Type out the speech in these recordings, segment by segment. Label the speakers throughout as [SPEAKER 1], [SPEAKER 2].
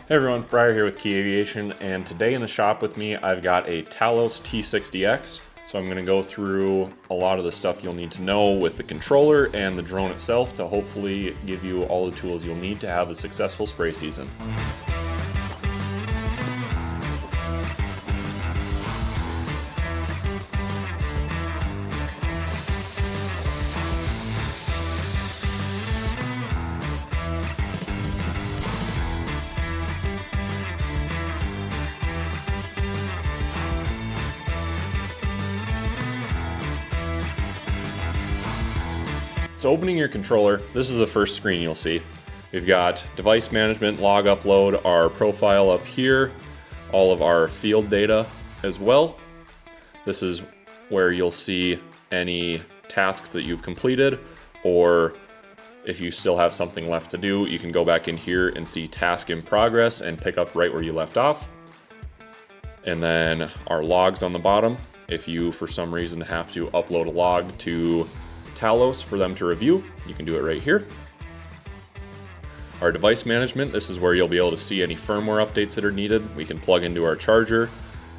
[SPEAKER 1] Hey everyone, Briar here with Key Aviation, and today in the shop with me I've got a Talos T60X. So I'm going to go through a lot of the stuff you'll need to know with the controller and the drone itself to hopefully give you all the tools you'll need to have a successful spray season. So opening your controller, this is the first screen you'll see. We've got device management, log upload, our profile up here, all of our field data as well. This is where you'll see any tasks that you've completed, or if you still have something left to do, you can go back in here and see task in progress and pick up right where you left off. And then our logs on the bottom. If you, for some reason, have to upload a log to Talos for them to review, you can do it right here. Our device management, this is where you'll be able to see any firmware updates that are needed. We can plug into our charger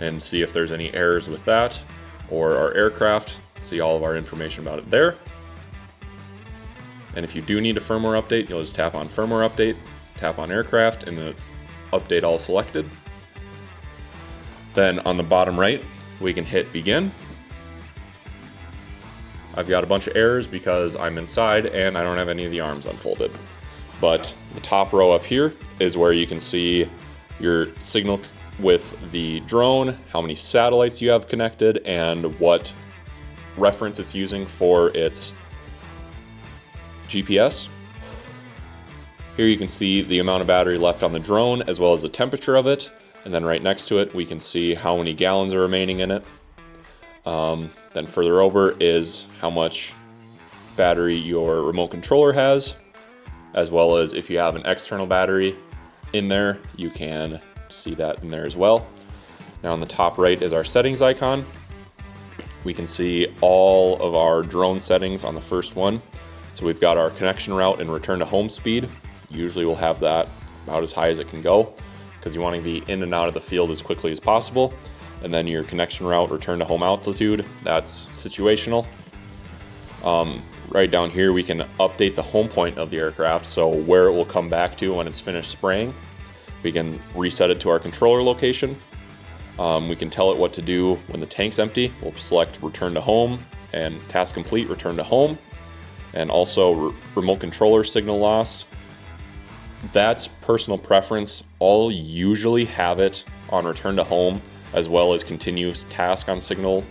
[SPEAKER 1] and see if there's any errors with that, or our aircraft, see all of our information about it there. And if you do need a firmware update, you'll just tap on firmware update, tap on aircraft, and then it's update all selected. Then on the bottom right, we can hit begin. I've got a bunch of errors because I'm inside and I don't have any of the arms unfolded. But the top row up here is where you can see your signal with the drone, how many satellites you have connected, and what reference it's using for its GPS. Here you can see the amount of battery left on the drone as well as the temperature of it. And then right next to it, we can see how many gallons are remaining in it. Then further over is how much battery your remote controller has, as well as if you have an external battery in there, you can see that in there as well. Now on the top right is our settings icon. We can see all of our drone settings on the first one. So we've got our connection route and return to home speed. Usually we'll have that about as high as it can go because you want to be in and out of the field as quickly as possible. And then your connection route, return to home altitude, that's situational. Right down here, we can update the home point of the aircraft, so where it will come back to when it's finished spraying. We can reset it to our controller location. We can tell it what to do when the tank's empty. We'll select return to home and task complete, return to home. And also remote controller signal lost. That's personal preference. I'll usually have it on return to home, as well as continuous task on signal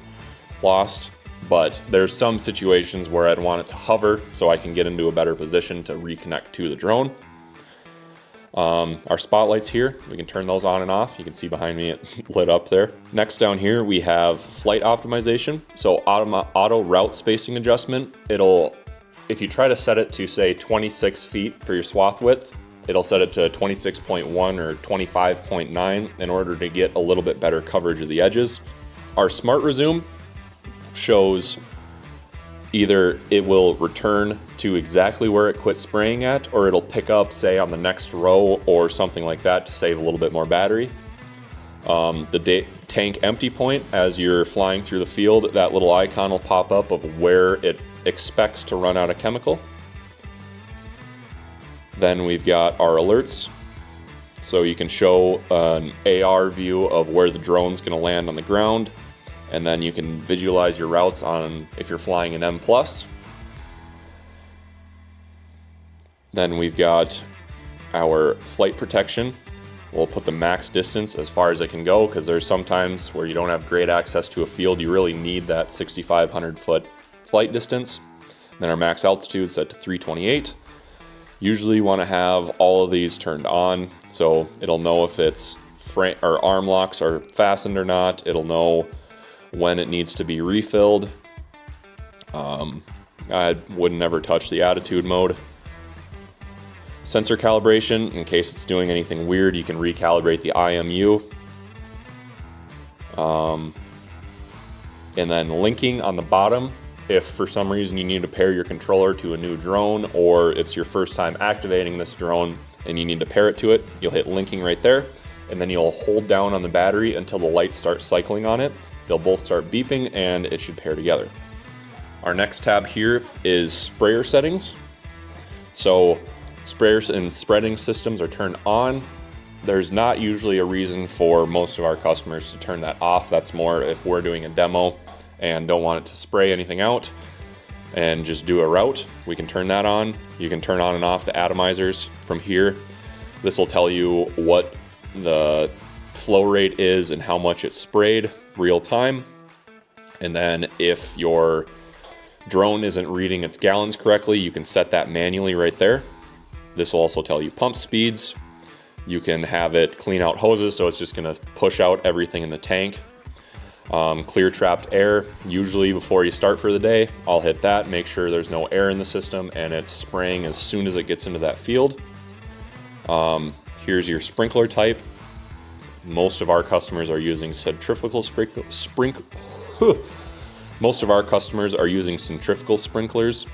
[SPEAKER 1] lost. But there's some situations where I'd want it to hover so I can get into a better position to reconnect to the drone. Our spotlights here, we can turn those on and off. You can see behind me it lit up there. Next down here we have flight optimization. So auto route spacing adjustment. If you try to set it to say 26 feet for your swath width, it'll set it to 26.1 or 25.9 in order to get a little bit better coverage of the edges. Our smart resume shows either it will return to exactly where it quit spraying at, or it'll pick up, say, on the next row or something like that to save a little bit more battery. The tank empty point, as you're flying through the field, that little icon will pop up of where it expects to run out of chemical. Then we've got our alerts. So you can show an AR view of where the drone's going to land on the ground. And then you can visualize your routes on if you're flying an M+. Then we've got our flight protection. We'll put the max distance as far as it can go because there's some times where you don't have great access to a field. You really need that 6,500 foot flight distance. Then our max altitude set to 328. Usually you want to have all of these turned on, so it'll know if its arm locks are fastened or not. It'll know when it needs to be refilled. I would never touch the attitude mode. Sensor calibration, in case it's doing anything weird, you can recalibrate the IMU. And then linking on the bottom, if for some reason you need to pair your controller to a new drone or it's your first time activating this drone, and you need to pair it to it, you'll hit linking right there, and then you'll hold down on the battery until the lights start cycling on it. They'll both start beeping and it should pair together. Our next tab here is sprayer settings. So sprayers and spreading systems are turned on. There's not usually a reason for most of our customers to turn that off. That's more if we're doing a demo and don't want it to spray anything out and just do a route, we can turn that on. You can turn on and off the atomizers from here. This will tell you what the flow rate is and how much it's sprayed real time. And then if your drone isn't reading its gallons correctly, you can set that manually right there. This will also tell you pump speeds. You can have it clean out hoses, so it's just gonna push out everything in the tank. Clear trapped air, usually before you start for the day, I'll hit that, make sure there's no air in the system and it's spraying as soon as it gets into that field. Here's your sprinkler type. Most of our customers are using centrifugal Most of our customers are using centrifugal sprinklers.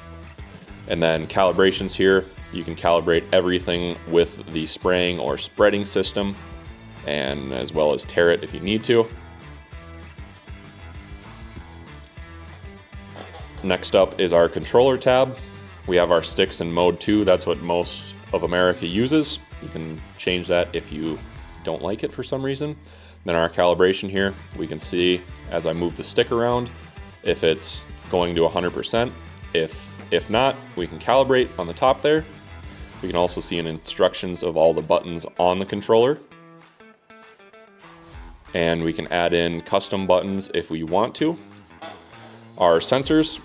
[SPEAKER 1] And then calibrations here, you can calibrate everything with the spraying or spreading system, and as well as tear it if you need to. Next up is our controller tab. We have our sticks in mode 2. That's what most of America uses. You can change that if you don't like it for some reason. Then our calibration here, we can see as I move the stick around if it's going to 100%. If not, we can calibrate on the top there. We can also see instructions of all the buttons on the controller. And we can add in custom buttons if we want to. Our sensors,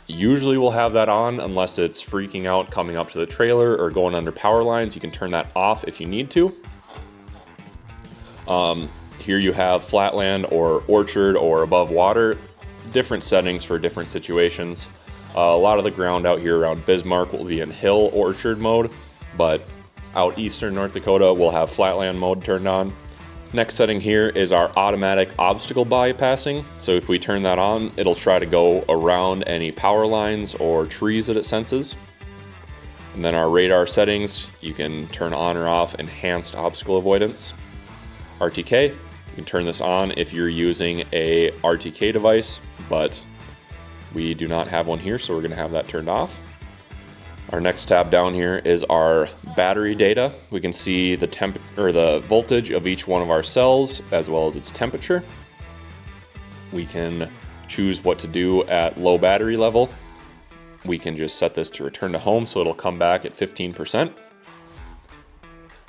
[SPEAKER 1] usually we'll have that on unless it's freaking out coming up to the trailer or going under power lines. You can turn that off if you need to. Here you have flatland or orchard or above water, different settings for different situations. A lot of the ground out here around Bismarck will be in hill orchard mode, but out eastern North Dakota we'll have flatland mode turned on. Next setting here is our automatic obstacle bypassing. So if we turn that on, it'll try to go around any power lines or trees that it senses. And then our radar settings, you can turn on or off enhanced obstacle avoidance. RTK, you can turn this on if you're using a RTK device, but we do not have one here, so we're going to have that turned off. Our next tab down here is our battery data. We can see the voltage of each one of our cells as well as its temperature. We can choose what to do at low battery level. We can just set this to return to home, so it'll come back at 15%.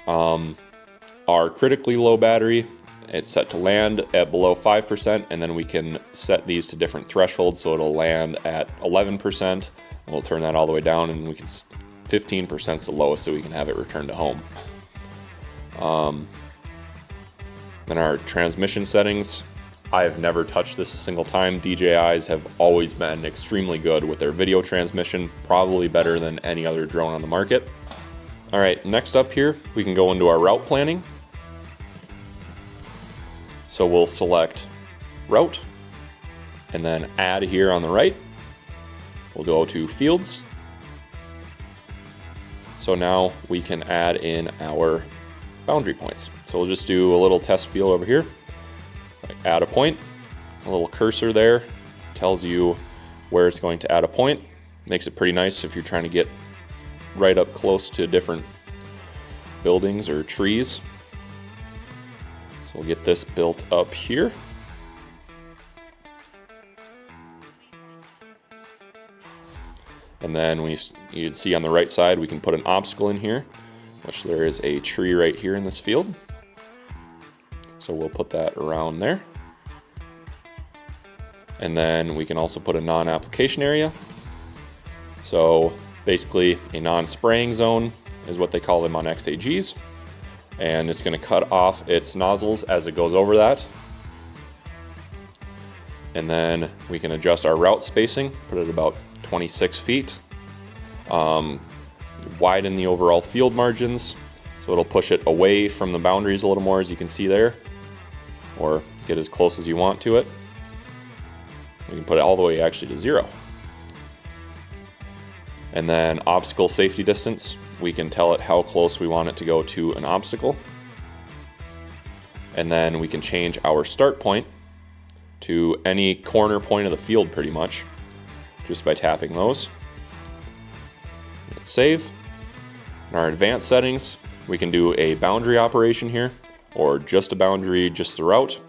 [SPEAKER 1] Our critically low battery, it's set to land at below 5%, and then we can set these to different thresholds, so it'll land at 11%, and we'll turn that all the way down, and 15% is the lowest, so we can have it return to home. Then our transmission settings, I have never touched this a single time. DJIs have always been extremely good with their video transmission, probably better than any other drone on the market. All right, next up here, we can go into our route planning. So we'll select route and then add here on the right. We'll go to fields. So now we can add in our boundary points. So we'll just do a little test field over here. Add a point, a little cursor there tells you where it's going to add a point. Makes it pretty nice if you're trying to get right up close to different buildings or trees. So we'll get this built up here. And then you'd see on the right side, we can put an obstacle in here, which there is a tree right here in this field. So we'll put that around there. And then we can also put a non-application area. So basically a non-spraying zone is what they call them on XAGs. And it's going to cut off its nozzles as it goes over that. And then we can adjust our route spacing, put it about 26 feet. Widen the overall field margins, so it'll push it away from the boundaries a little more, as you can see there, or get as close as you want to it. We can put it all the way actually to 0. And then obstacle safety distance, we can tell it how close we want it to go to an obstacle. And then we can change our start point to any corner point of the field pretty much, just by tapping those. Hit save. In our advanced settings, we can do a boundary operation here, or just a boundary, just the route.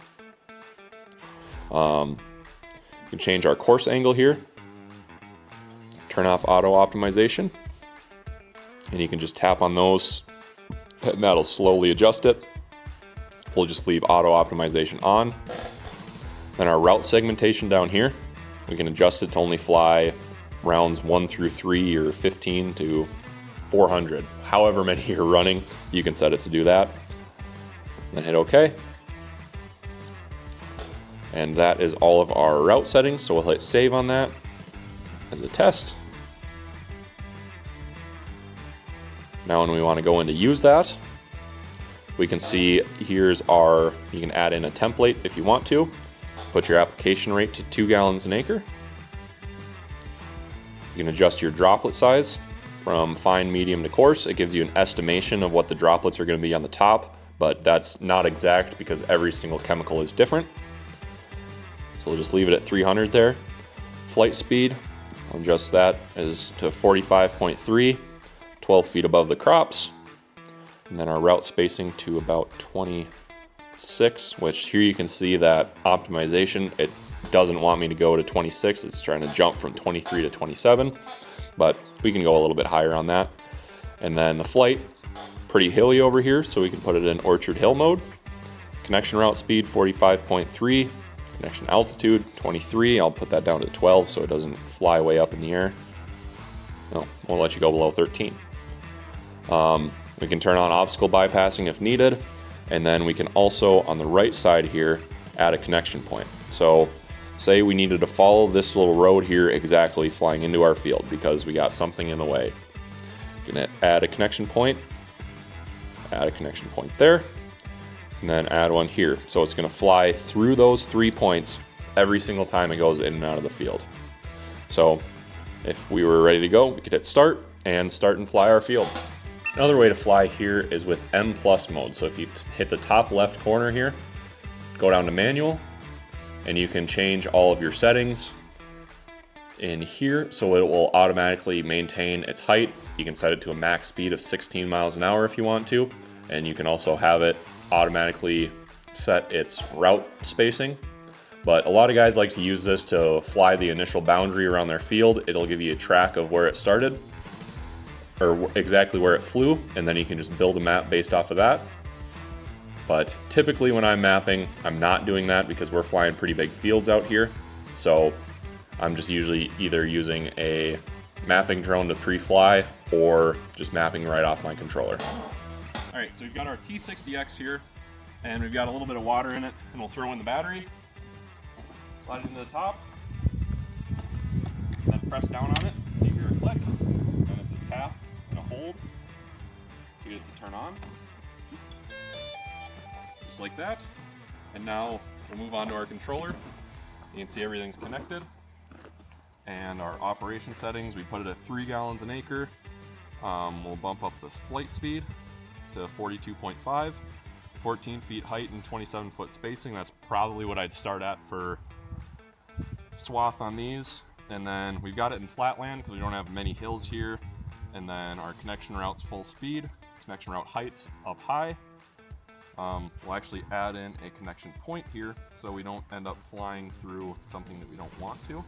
[SPEAKER 1] We can change our course angle here, turn off auto optimization, and you can just tap on those and that'll slowly adjust it. We'll just leave auto optimization on. Then our route segmentation down here, we can adjust it to only fly rounds 1 through 3 or 15 to 400. However many you're running, you can set it to do that. Then hit OK. And that is all of our route settings, so we'll hit save on that as a test. Now when we want to go in to use that, we can see here's our, you can add in a template if you want to. Put your application rate to 2 gallons an acre. You can adjust your droplet size from fine, medium to coarse. It gives you an estimation of what the droplets are going to be on the top, but that's not exact because every single chemical is different. So we'll just leave it at 300 there. Flight speed, I'll adjust that as to 45.3, 12 feet above the crops. And then our route spacing to about 26, which here you can see that optimization, it doesn't want me to go to 26. It's trying to jump from 23 to 27, but we can go a little bit higher on that. And then the flight, pretty hilly over here, so we can put it in Orchard Hill mode. Connection route speed, 45.3. Connection altitude, 23. I'll put that down to 12 so it doesn't fly way up in the air. No, won't let you go below 13. We can turn on obstacle bypassing if needed. And then we can also, on the right side here, add a connection point. So say we needed to follow this little road here exactly flying into our field because we got something in the way. You can add a connection point there, and then add one here. So it's going to fly through those 3 points every single time it goes in and out of the field. So if we were ready to go, we could hit start and fly our field. Another way to fly here is with M+ mode. So if you hit the top left corner here, go down to manual, and you can change all of your settings in here so it will automatically maintain its height. You can set it to a max speed of 16 miles an hour if you want to, and you can also have it automatically set its route spacing. But a lot of guys like to use this to fly the initial boundary around their field. It'll give you a track of where it started or exactly where it flew, and then you can just build a map based off of that. But typically when I'm mapping, I'm not doing that because we're flying pretty big fields out here. So I'm just usually either using a mapping drone to pre-fly or just mapping right off my controller. All right, so we've got our T60X here, and we've got a little bit of water in it, and we'll throw in the battery, slide it into the top, then press down on it, so you hear a click, and it's a tap and a hold to get it to turn on. Just like that. And now we'll move on to our controller. You can see everything's connected. And our operation settings, we put it at 3 gallons an acre. We'll bump up this flight speed to 42.5, 14 feet height and 27 foot spacing. That's probably what I'd start at for swath on these. And then we've got it in flatland because we don't have many hills here. And then our connection route's full speed, connection route height's up high. We'll actually add in a connection point here so we don't end up flying through something that we don't want to.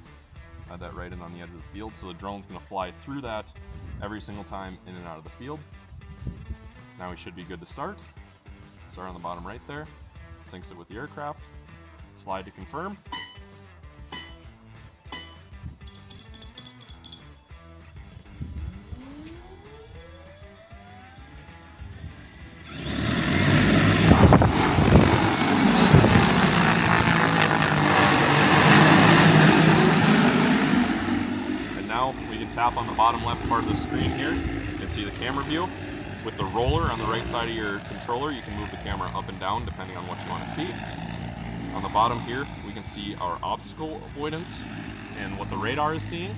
[SPEAKER 1] Add that right in on the edge of the field, so the drone's going to fly through that every single time in and out of the field. Now we should be good to start. Start on the bottom right there, syncs it with the aircraft, slide to confirm. Tap on the bottom left part of the screen here. You can see the camera view. With the roller on the right side of your controller, you can move the camera up and down depending on what you want to see. On the bottom here, we can see our obstacle avoidance and what the radar is seeing.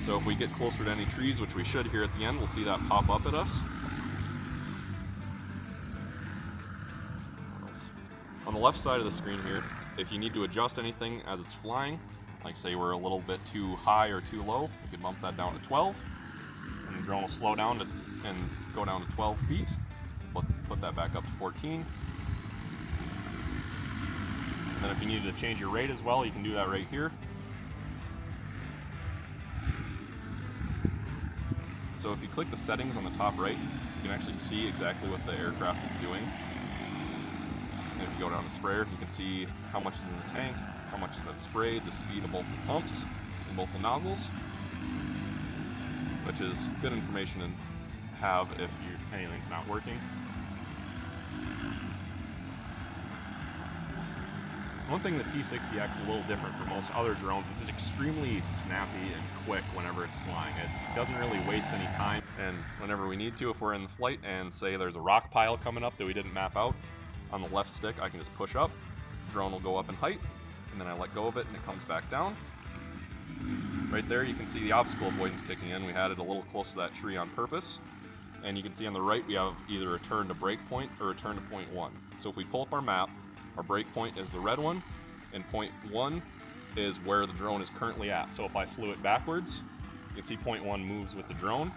[SPEAKER 1] So if we get closer to any trees, which we should here at the end, we'll see that pop up at us. On the left side of the screen here, if you need to adjust anything as it's flying, like say we're a little bit too high or too low, you can bump that down to 12, and the drone will slow down and go down to 12 feet. Put that back up to 14. And then if you needed to change your rate as well, you can do that right here. So if you click the settings on the top right, you can actually see exactly what the aircraft is doing. And if you go down to sprayer, you can see how much is in the tank, how much is been sprayed, the speed of both the pumps and both the nozzles, which is good information to have if anything's not working. One thing the T60X is a little different from most other drones is it's extremely snappy and quick whenever it's flying. It doesn't really waste any time, and whenever we need to, if we're in the flight and say there's a rock pile coming up that we didn't map out, on the left stick I can just push up, the drone will go up in height, and then I let go of it and it comes back down. Right there you can see the obstacle avoidance kicking in. We had it a little close to that tree on purpose. And you can see on the right we have either return to break point or return to point 1. So if we pull up our map, our break point is the red one, and point 1 is where the drone is currently at. So if I flew it backwards, you can see point 1 moves with the drone.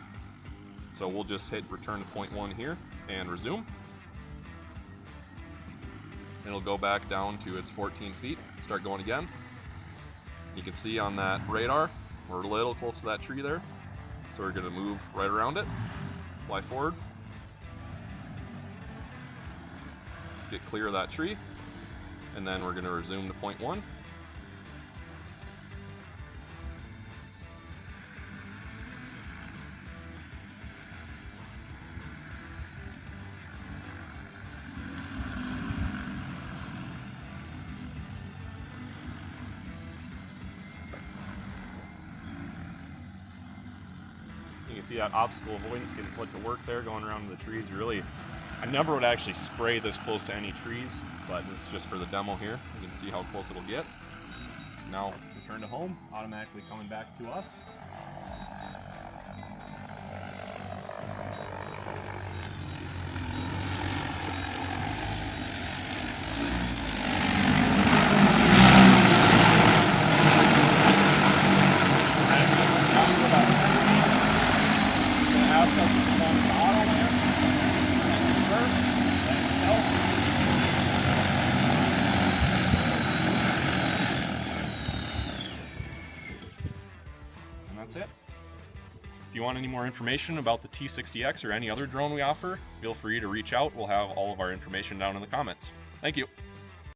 [SPEAKER 1] So we'll just hit return to point 1 here and resume. And it'll go back down to its 14 feet, start going again. You can see on that radar, we're a little close to that tree there. So we're gonna move right around it, fly forward, get clear of that tree, and then we're going to resume to point 1. You can see that obstacle avoidance getting put to work there, going around the trees. I never would actually spray this close to any trees, but this is just for the demo here. You can see how close it'll get. Now, return to home, automatically coming back to us. That's it. If you want any more information about the T60X or any other drone we offer, feel free to reach out. We'll have all of our information down in the comments. Thank you.